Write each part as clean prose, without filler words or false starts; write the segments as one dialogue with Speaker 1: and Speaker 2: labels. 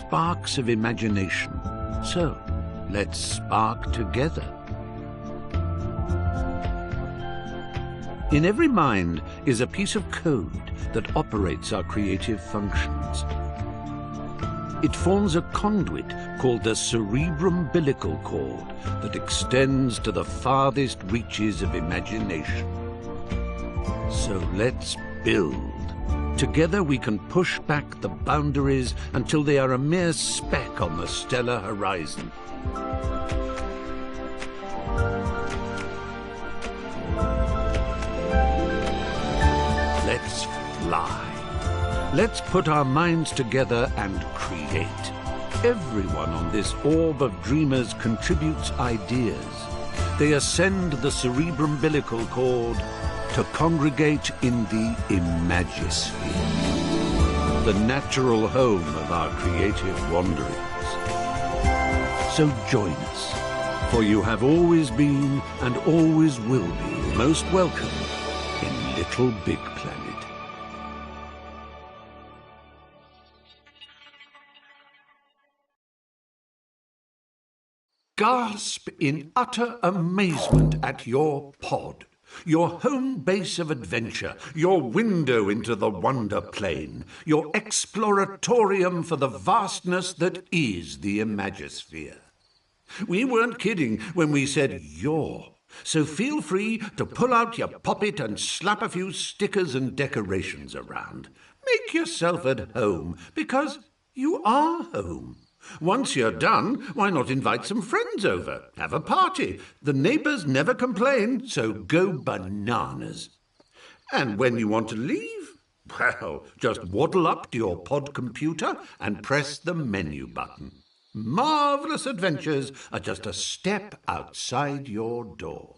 Speaker 1: sparks of imagination. So, let's spark together. In every mind is a piece of code that operates our creative functions. It forms a conduit called the cerebrum-umbilical cord that extends to the farthest reaches of imagination. So let's build. Together we can push back the boundaries until they are a mere speck on the stellar horizon. Let's fly. Let's put our minds together and create. Everyone on this orb of dreamers contributes ideas. They ascend the cerebrum-umbilical cord to congregate in the Imagisphere, the natural home of our creative wanderings. So join us, for you have always been and always will be most welcome in Little Big Planet. Gasp in utter amazement at your pod, your home base of adventure, your window into the wonder plane, your exploratorium for the vastness that is the Imagisphere. We weren't kidding when we said your, so feel free to pull out your poppet and slap a few stickers and decorations around. Make yourself at home, because you are home. Once you're done, why not invite some friends over? Have a party. The neighbours never complain, so go bananas. And when you want to leave, well, just waddle up to your pod computer and press the menu button. Marvellous adventures are just a step outside your door.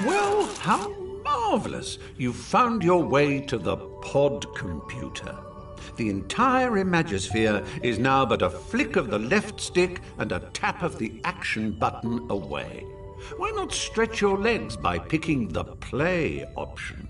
Speaker 1: Well, how marvellous! You've found your way to the pod computer. The entire Imagisphere is now but a flick of the left stick and a tap of the action button away. Why not stretch your legs by picking the play option?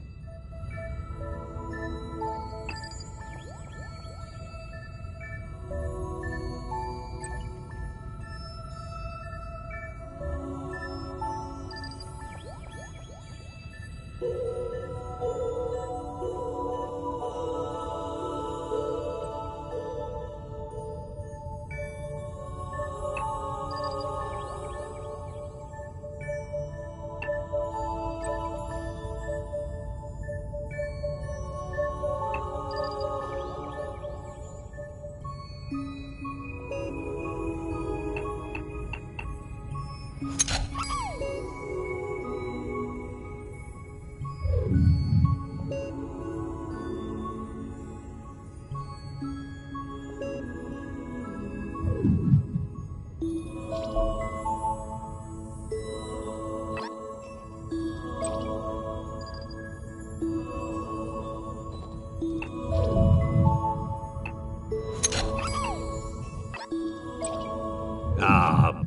Speaker 1: Ah,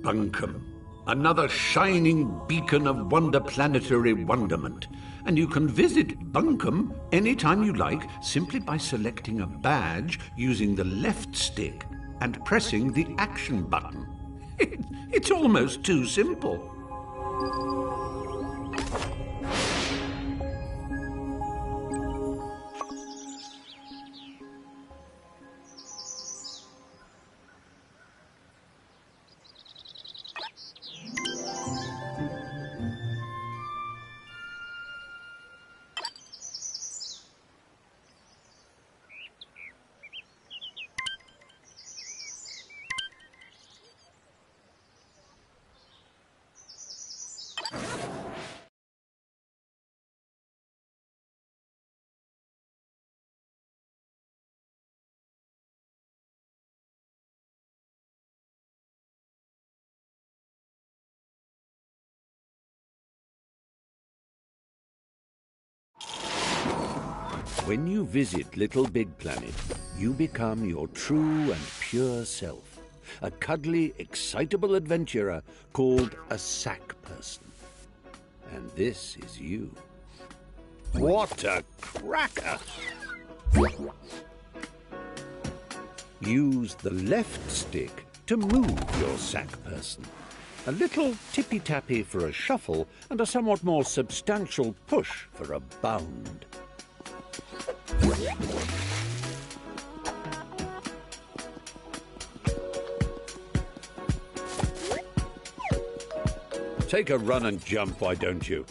Speaker 1: Bunkum. Another shining beacon of wonderplanetary wonderment. And you can visit Bunkum anytime you like simply by selecting a badge using the left stick and pressing the action button. It's almost too simple. When you visit LittleBigPlanet, you become your true and pure self, a cuddly, excitable adventurer called a sack person. And this is you. What a cracker! Use the left stick to move your sack person. A little tippy-tappy for a shuffle and a somewhat more substantial push for a bound. Take a run and jump, why don't you?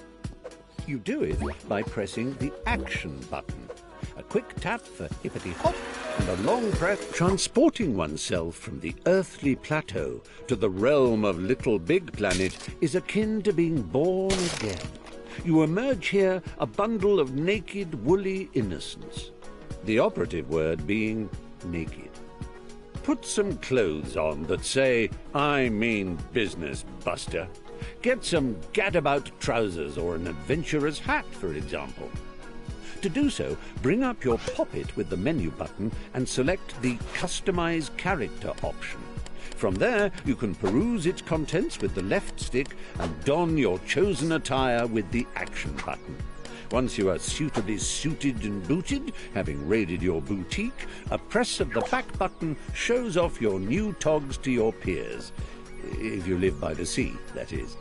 Speaker 1: You do it by pressing the action button. A quick tap for hippity-hop and a long breath, transporting oneself from the earthly plateau to the realm of LittleBigPlanet is akin to being born again. You emerge here a bundle of naked, woolly innocence. The operative word being naked. Put some clothes on that say, "I mean business, Buster." Get some gadabout trousers or an adventurer's hat, for example. To do so, bring up your poppet with the menu button and select the Customize Character option. From there, you can peruse its contents with the left stick and don your chosen attire with the action button. Once you are suitably suited and booted, having raided your boutique, a press of the back button shows off your new togs to your peers. If you live by the sea, that is.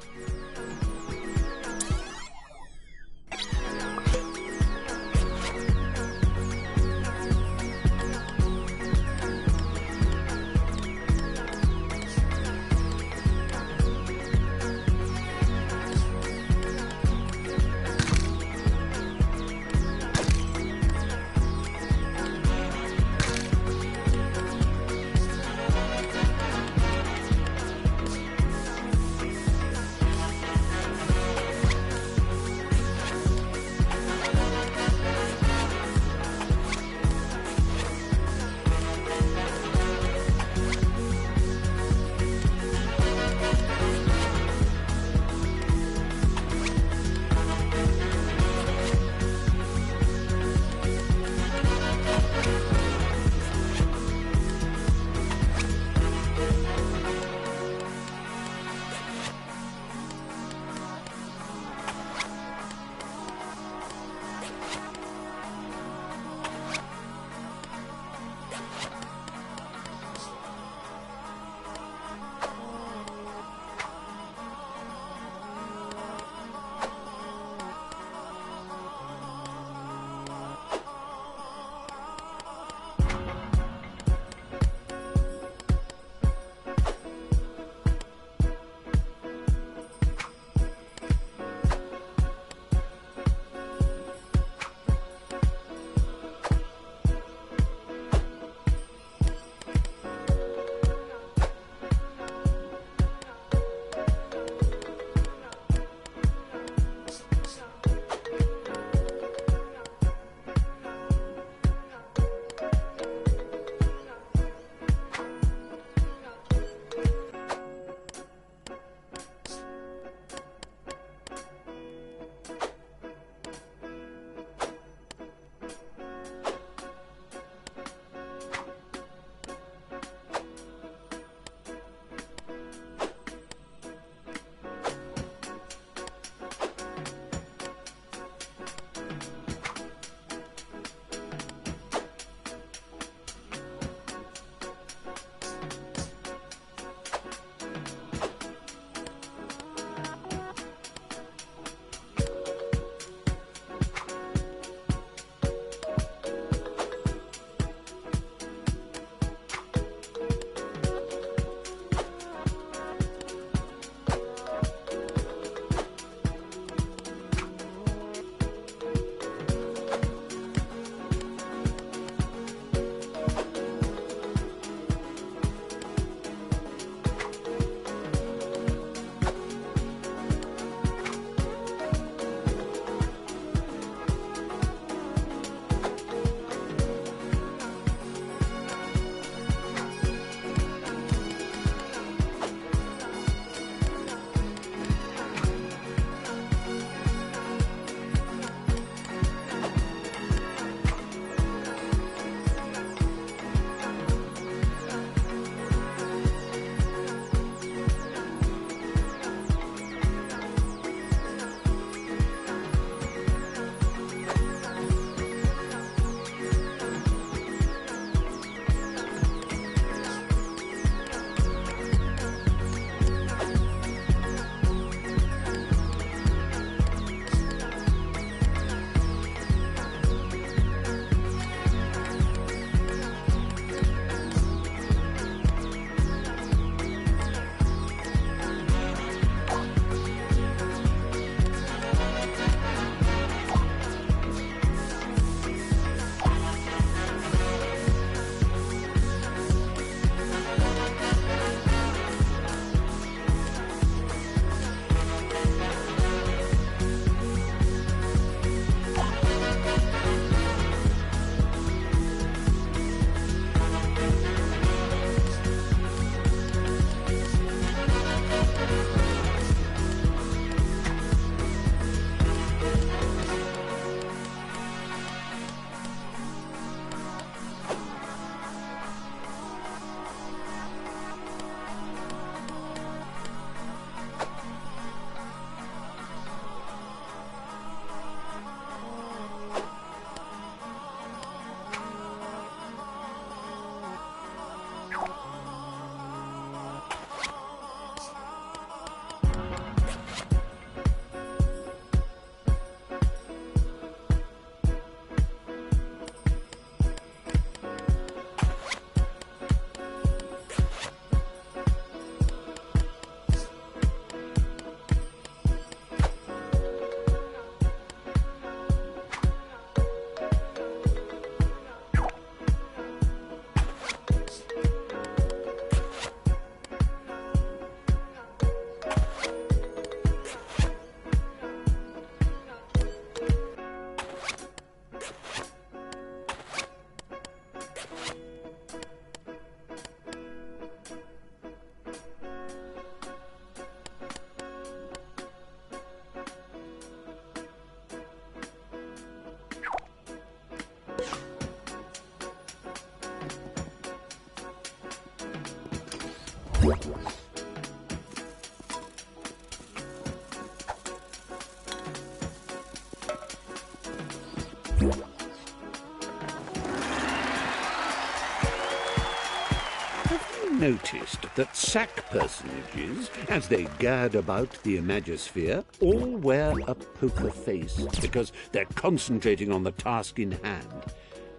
Speaker 1: Noticed that sack personages, as they gad about the Imagisphere, all wear a poker face because they're concentrating on the task in hand.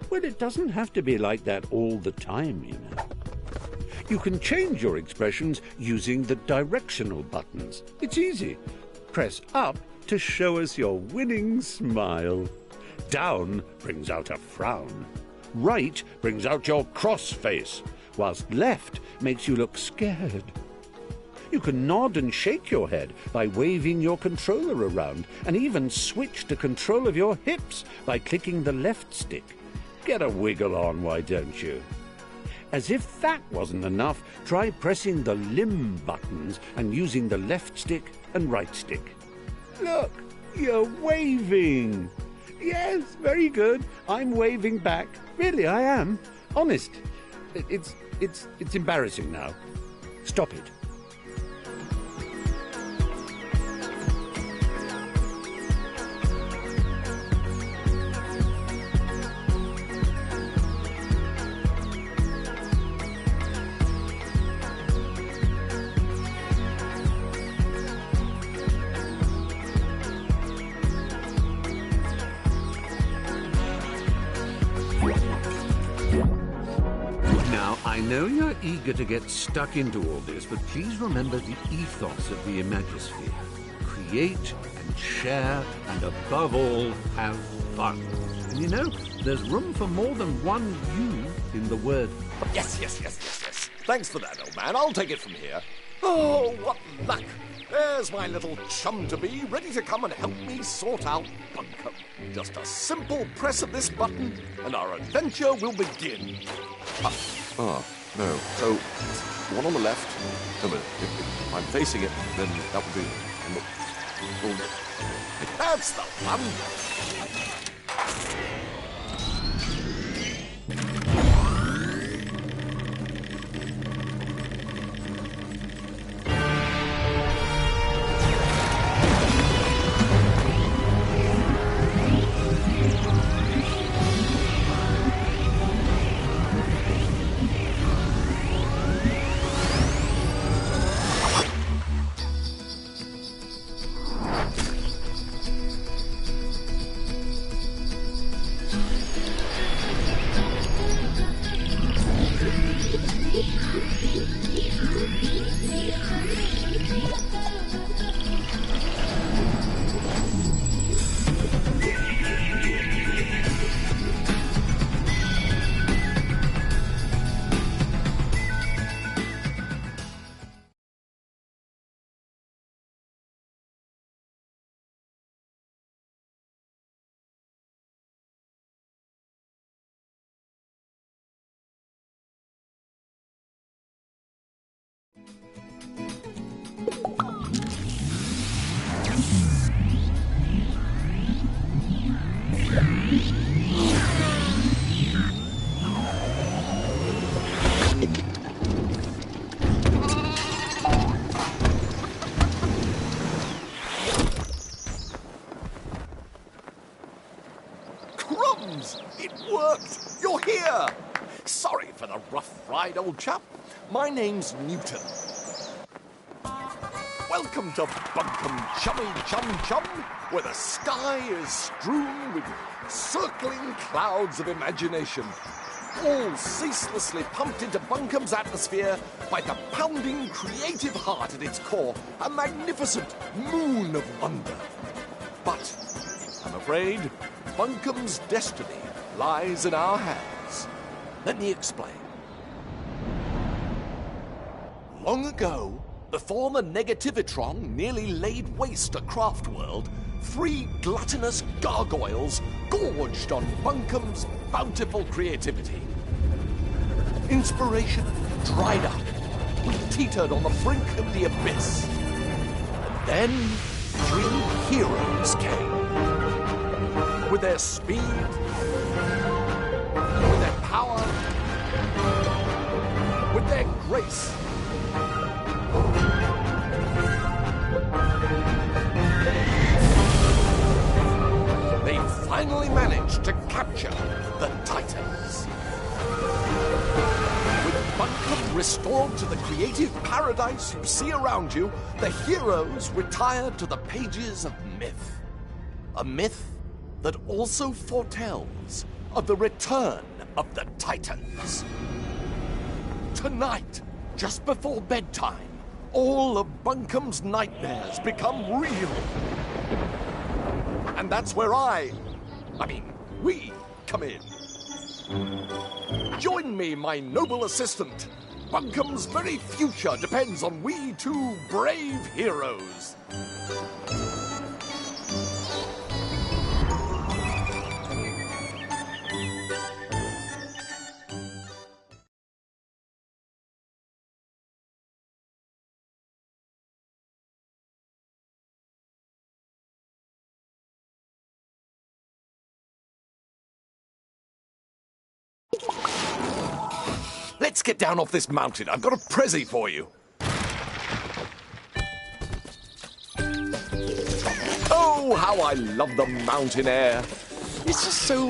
Speaker 1: Well, it doesn't have to be like that all the time, you know. You can change your expressions using the directional buttons. It's easy. Press up to show us your winning smile. Down brings out a frown. Right brings out your cross face, whilst left makes you look scared. You can nod and shake your head by waving your controller around, and even switch to control of your hips by clicking the left stick. Get a wiggle on, why don't you? As if that wasn't enough, try pressing the limb buttons and using the left stick and right stick. Look, you're waving. Yes, very good. I'm waving back. Really, I am. Honest. It's embarrassing now. Stop it. Now, I know you're eager to get stuck into all this, but please remember the ethos of the Imagisphere. Create and share, and above all, have fun. And you know, there's room for more than one you in the word.
Speaker 2: Yes. Thanks for that, old man. I'll take it from here. Oh, what luck! There's my little chum-to-be, ready to come and help me sort out Bunkum. Just a simple press of this button, and our adventure will begin. No. So, one on the left. No, but if I'm facing it, then that would be... That's the one! It worked! You're here! Sorry for the rough ride, old chap. My name's Newton. Welcome to Bunkum Chummy Chum Chum, where the sky is strewn with circling clouds of imagination, all ceaselessly pumped into Bunkum's atmosphere by the pounding creative heart at its core, a magnificent moon of wonder. But I'm afraid Bunkum's destiny lies in our hands. Let me explain. Long ago, before the Negativitron nearly laid waste a craft world, 3 gluttonous gargoyles gorged on Bunkum's bountiful creativity. Inspiration dried up. We teetered on the brink of the abyss. And then 3 heroes came. With their speed, with their power, with their grace, finally managed to capture the Titans. With Bunkum restored to the creative paradise you see around you, the heroes retired to the pages of myth. A myth that also foretells of the return of the Titans. Tonight, just before bedtime, all of Bunkum's nightmares become real. And that's where we come in. Join me, my noble assistant. Bunkum's very future depends on we two brave heroes. Let's get down off this mountain. I've got a prezi for you. Oh, how I love the mountain air. It's just so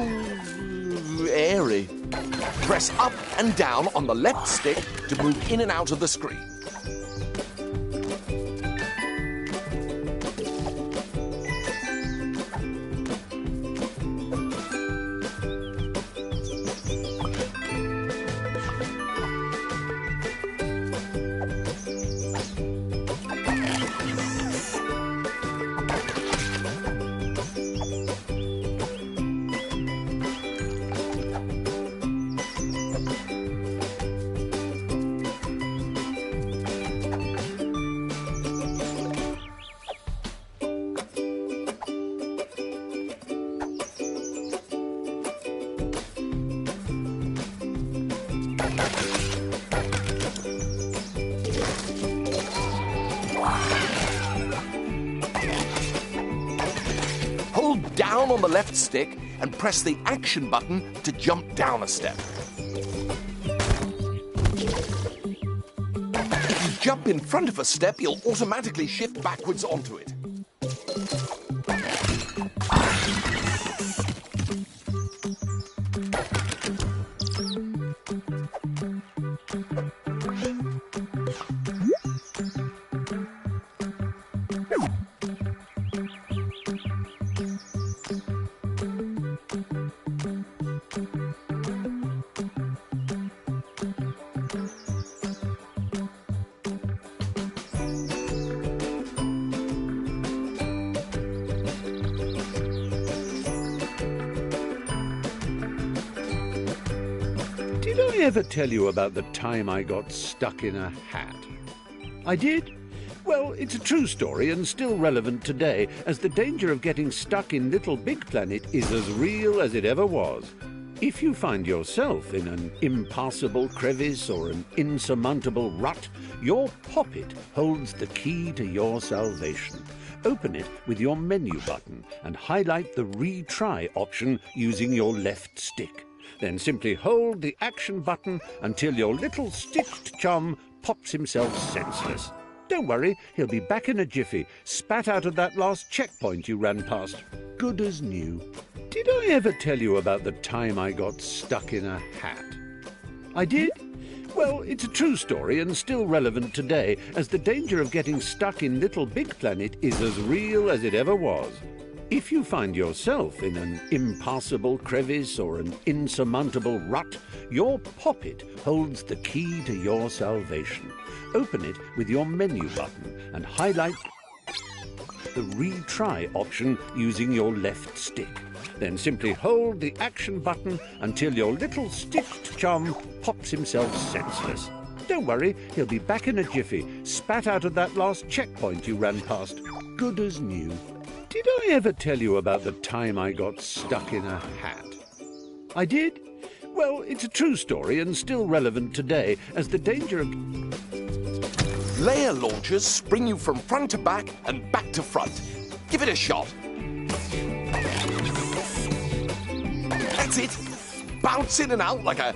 Speaker 2: airy. Press up and down on the left stick to move in and out of the screen. Hold down on the left stick and press the action button to jump down a step. If you jump in front of a step, you'll automatically shift backwards onto it.
Speaker 1: Did I ever tell you about the time I got stuck in a hat? I did? Well, it's a true story and still relevant today, as the danger of getting stuck in LittleBigPlanet is as real as it ever was. If you find yourself in an impassable crevice or an insurmountable rut, your poppet holds the key to your salvation. Open it with your menu button and highlight the retry option using your left stick. Then simply hold the action button until your little stitched chum pops himself senseless. Don't worry, he'll be back in a jiffy, spat out of that last checkpoint you ran past, good as new. Did I ever tell you about the time I got stuck in a hat? I did? Well, it's a true story and still relevant today, as the danger of getting stuck in LittleBigPlanet is as real as it ever was. If you find yourself in an impassable crevice or an insurmountable rut, your poppet holds the key to your salvation. Open it with your menu button and highlight the retry option using your left stick. Then simply hold the action button until your little stitched chum pops himself senseless. Don't worry, he'll be back in a jiffy, spat out of that last checkpoint you ran past, good as new. Did I ever tell you about the time I got stuck in a hat? I did? Well, it's a true story and still relevant today, as the danger of...
Speaker 2: Layer launchers spring you from front to back and back to front. Give it a shot. That's it. Bounce in and out like a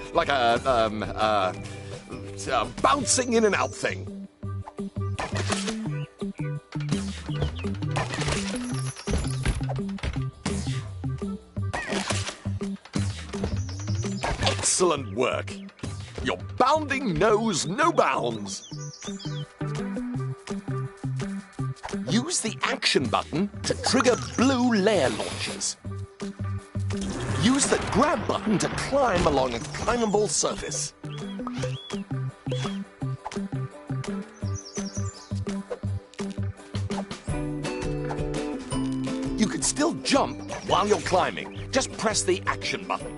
Speaker 2: bouncing in and out thing. Excellent work. Your bounding knows no bounds. Use the action button to trigger blue layer launchers. Use the grab button to climb along a climbable surface. You can still jump while you're climbing. Just press the action button.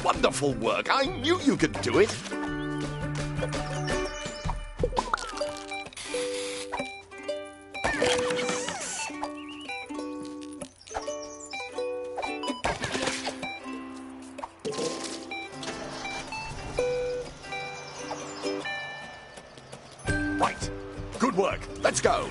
Speaker 2: Wonderful work. I knew you could do it. Right. Good work. Let's go.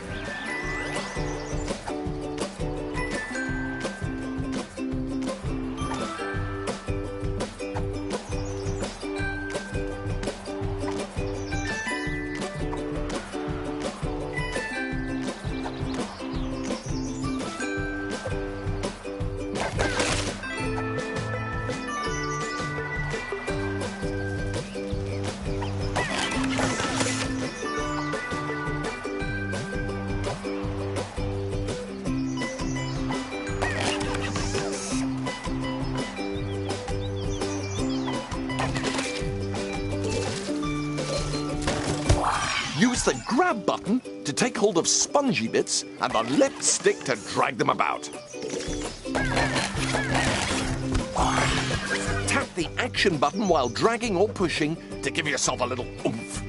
Speaker 2: Use the grab button to take hold of spongy bits and the left stick to drag them about. Tap the action button while dragging or pushing to give yourself a little oomph.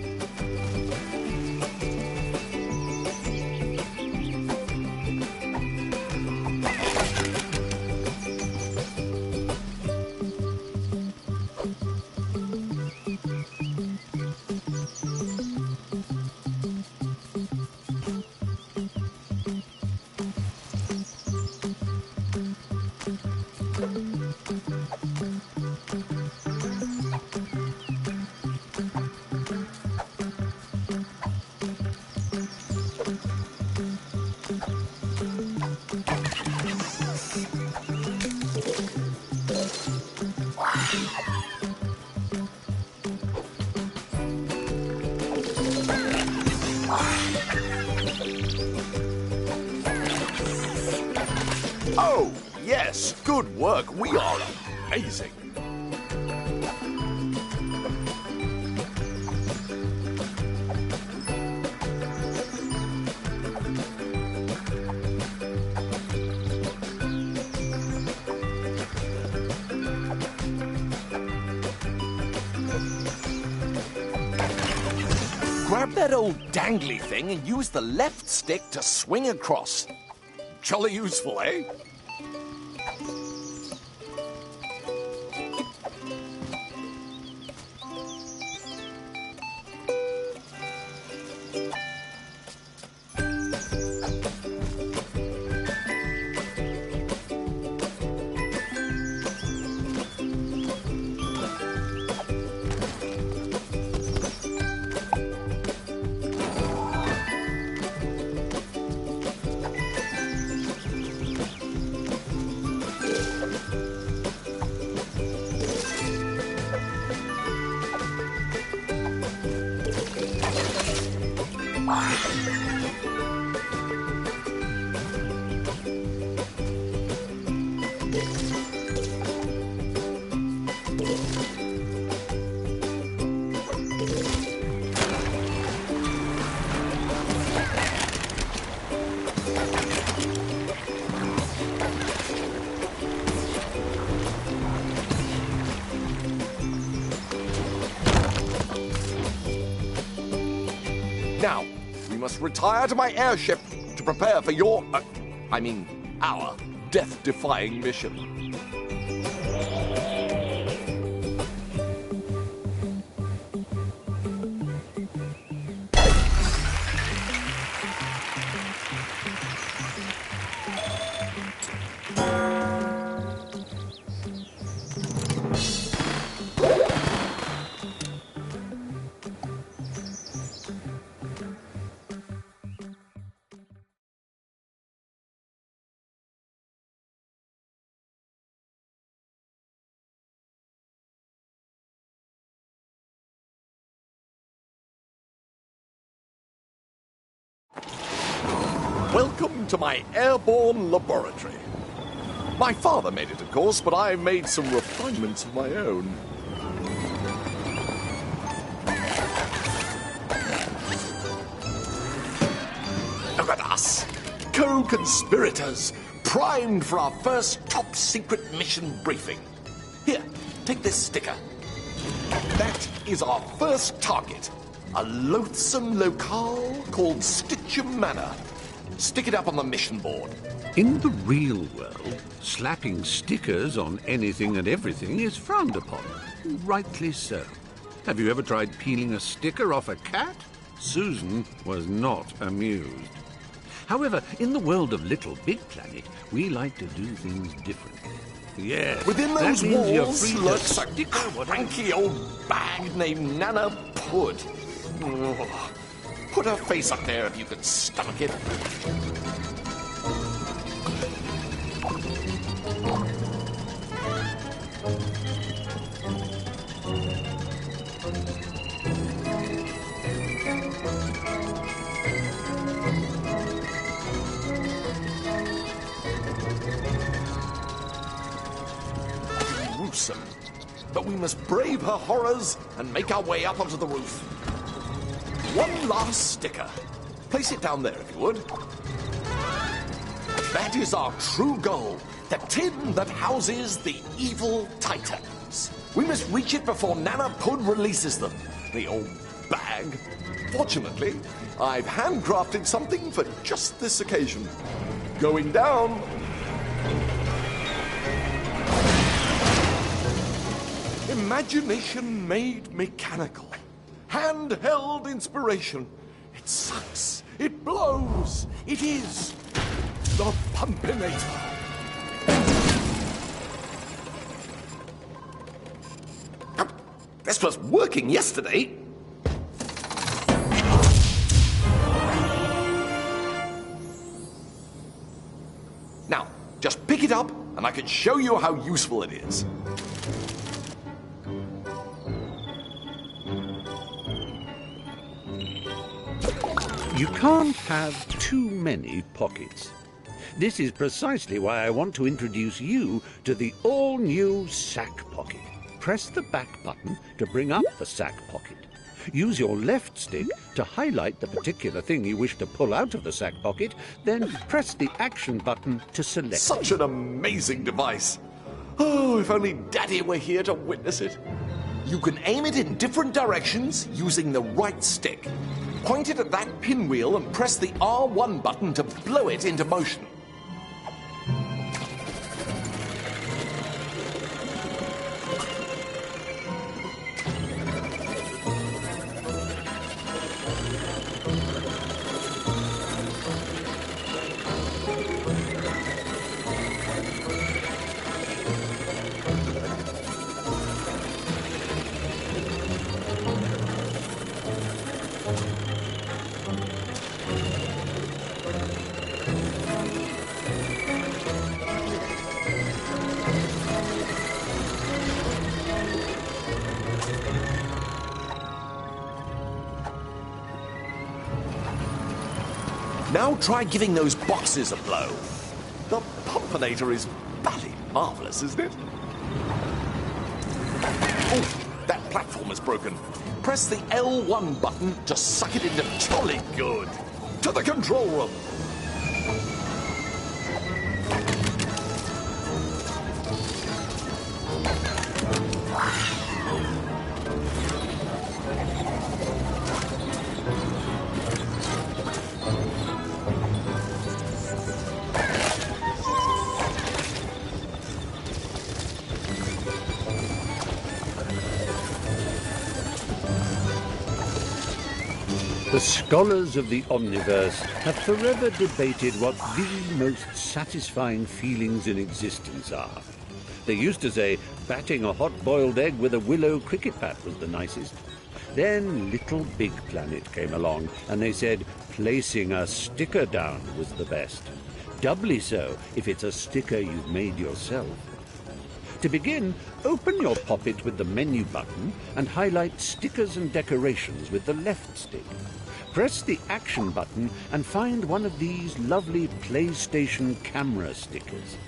Speaker 2: Oh, yes, good work. We are amazing. Grab that old dangly thing and use the left stick to swing across. Jolly useful, eh? Now, we must retire to my airship to prepare for your, our death-defying mission. Welcome to my airborne laboratory. My father made it, of course, but I made some refinements of my own. Look at us, co-conspirators, primed for our first top-secret mission briefing. Here, take this sticker. That is our first target, a loathsome locale called Stitcham Manor. Stick it up on the mission board.
Speaker 1: In the real world, slapping stickers on anything and everything is frowned upon. Rightly so. Have you ever tried peeling a sticker off a cat? Susan was not amused. However, in the world of Little Big Planet, we like to do things differently. Yes,
Speaker 2: within those walls lurks a
Speaker 1: sticker
Speaker 2: cranky old bag named Nana Pud. Oh, put her face up there if you can stomach it. Gruesome. But we must brave her horrors and make our way up onto the roof. One last sticker. Place it down there, if you would. That is our true goal. The tin that houses the evil titans. We must reach it before Nana Pud releases them. The old bag. Fortunately, I've handcrafted something for just this occasion. Going down. Imagination made mechanical. Handheld inspiration. It sucks. It blows. It is the Pumpinator. This was working yesterday. Now, just pick it up and I can show you how useful it is.
Speaker 1: You can't have too many pockets. This is precisely why I want to introduce you to the all-new sack pocket. Press the back button to bring up the sack pocket. Use your left stick to highlight the particular thing you wish to pull out of the sack pocket, then press the action button to select
Speaker 2: Such an amazing device. Oh, if only Daddy were here to witness it. You can aim it in different directions using the right stick. Point it at that pinwheel and press the R1 button to blow it into motion. Now try giving those boxes a blow. The Pumpinator is bloody marvelous, isn't it? Oh, that platform is broken. Press the L1 button to suck it into jolly good. To the control room.
Speaker 1: The scholars of the Omniverse have forever debated what the most satisfying feelings in existence are. They used to say batting a hot-boiled egg with a willow cricket bat was the nicest. Then Little Big Planet came along, and they said placing a sticker down was the best. Doubly so if it's a sticker you've made yourself. To begin, open your poppet with the menu button and highlight stickers and decorations with the left stick. Press the action button and find one of these lovely PlayStation camera stickers.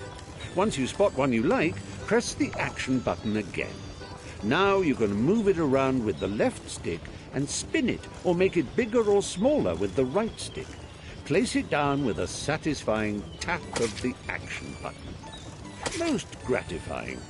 Speaker 1: Once you spot one you like, press the action button again. Now you can move it around with the left stick and spin it or make it bigger or smaller with the right stick. Place it down with a satisfying tap of the action button. Most gratifying.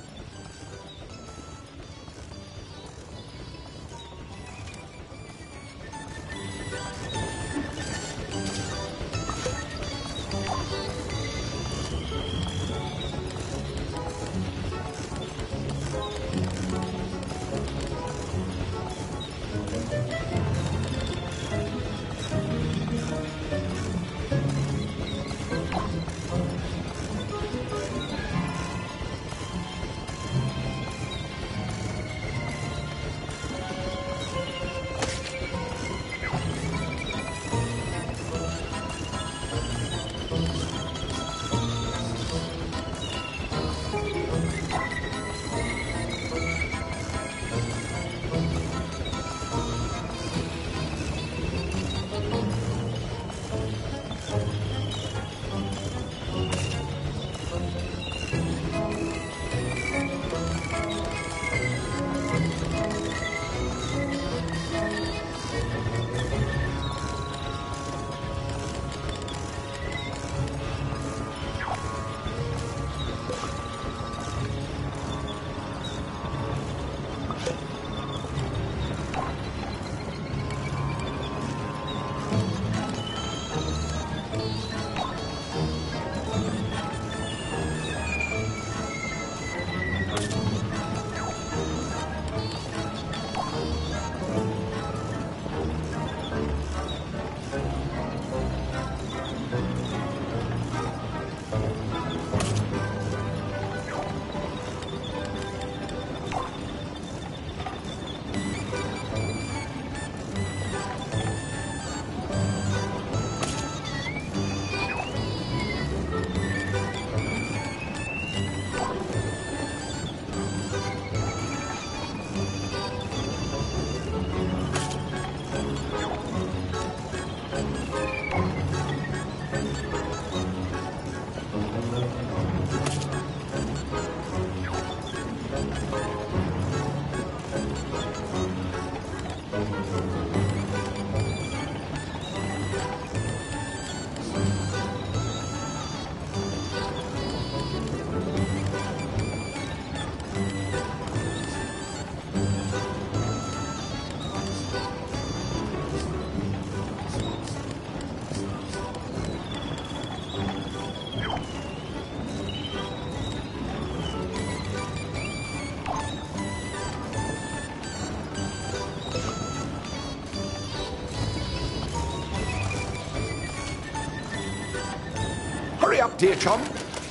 Speaker 2: Hurry up, dear chum.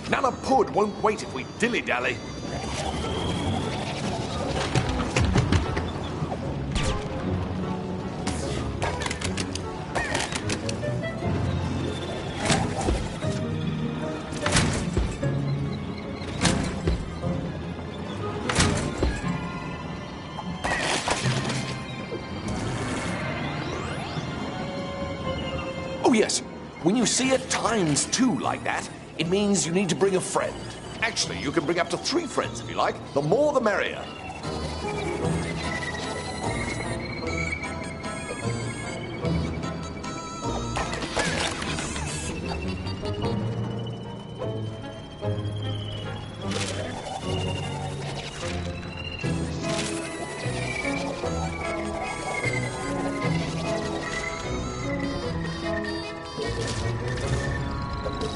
Speaker 2: Nana Pud won't wait if we dilly-dally. Oh, yes. When you see it ×2 like that, it means you need to bring a friend. Actually, you can bring up to 3 friends if you like. The more the merrier.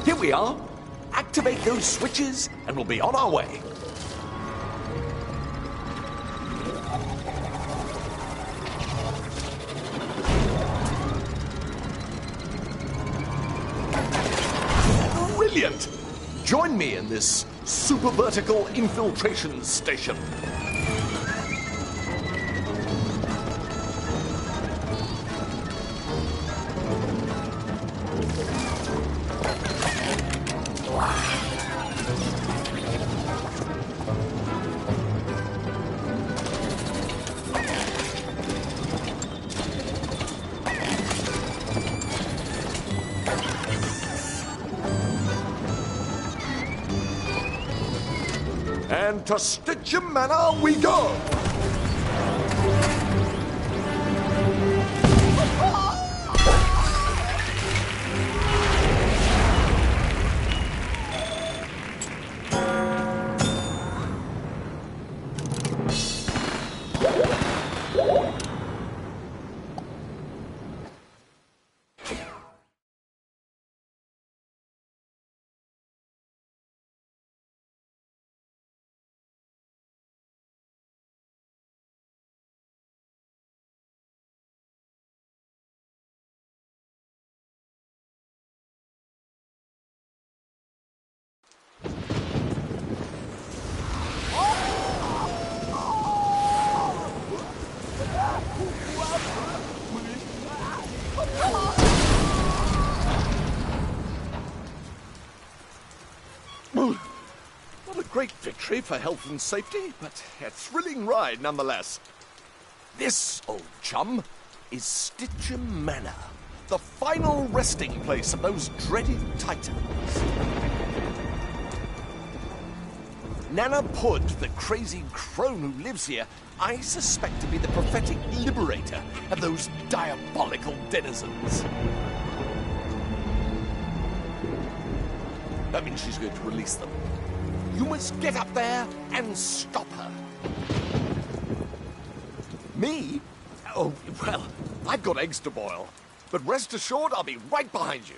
Speaker 2: Here we are. Activate those switches and we'll be on our way. Brilliant! Join me in this super vertical infiltration station. and to Stitcher Manor we go! Not a great victory for health and safety, but a thrilling ride nonetheless. This, old chum, is Stitcher Manor, the final resting place of those dreaded titans. Nana Pud, the crazy crone who lives here, I suspect to be the prophetic liberator of those diabolical denizens. That means she's going to release them. You must get up there and stop her. Me? Oh, well, I've got eggs to boil. But rest assured, I'll be right behind you.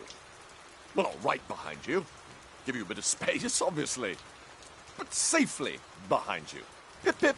Speaker 2: Well, not right behind you. Give you a bit of space, obviously. But safely behind you. Pip, pip.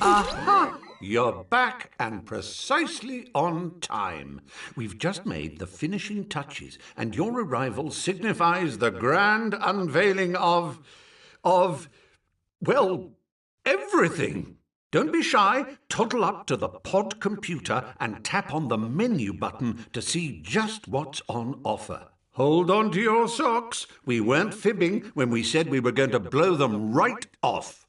Speaker 1: Aha! You're back and precisely on time. We've just made the finishing touches, and your arrival signifies the grand unveiling of, well, everything. Don't be shy. Toddle up to the pod computer and tap on the menu button to see just what's on offer. Hold on to your socks. We weren't fibbing when we said we were going to blow them right off.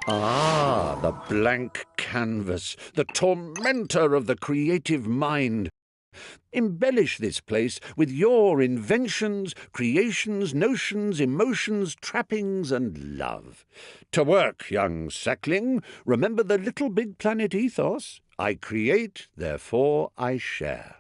Speaker 1: Ah, the blank canvas, the tormentor of the creative mind. Embellish this place with your inventions, creations, notions, emotions, trappings, and love. To work, young sackling. Remember the Little Big Planet ethos. I create, therefore I share.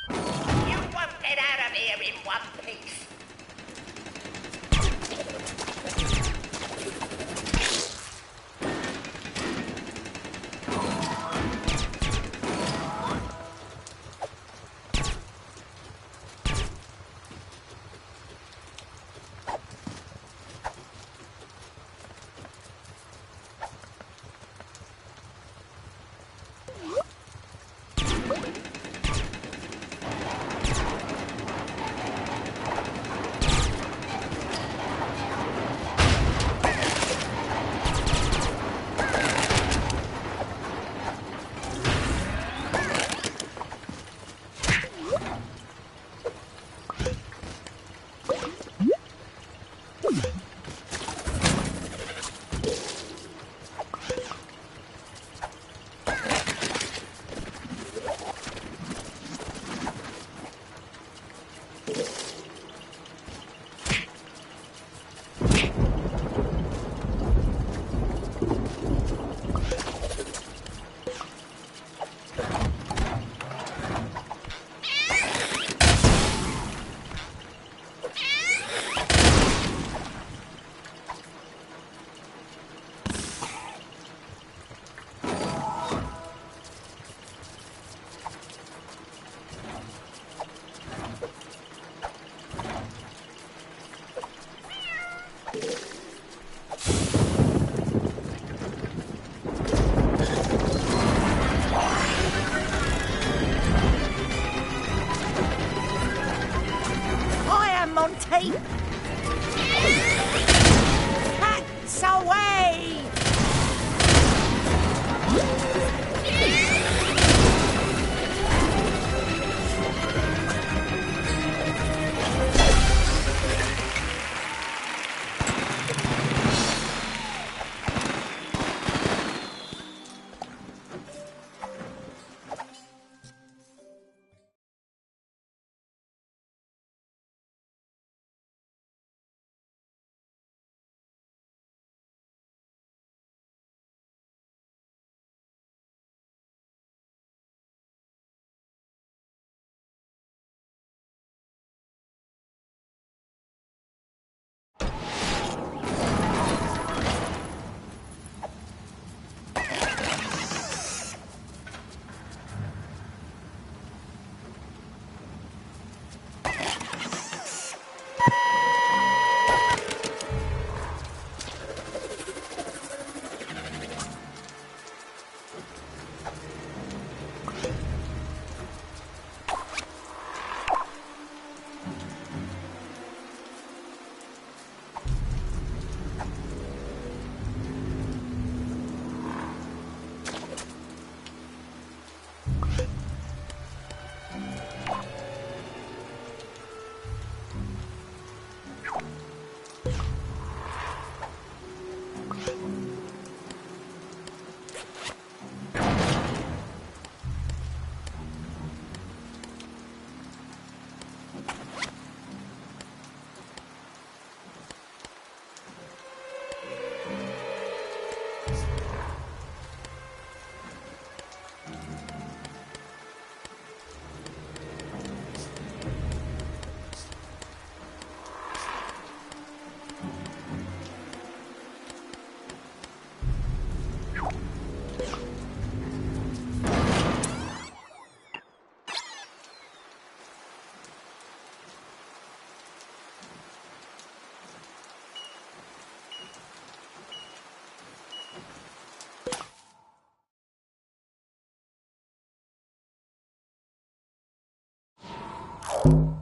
Speaker 3: You won't get out of here in one piece.
Speaker 4: them on tape. Cats away!
Speaker 5: You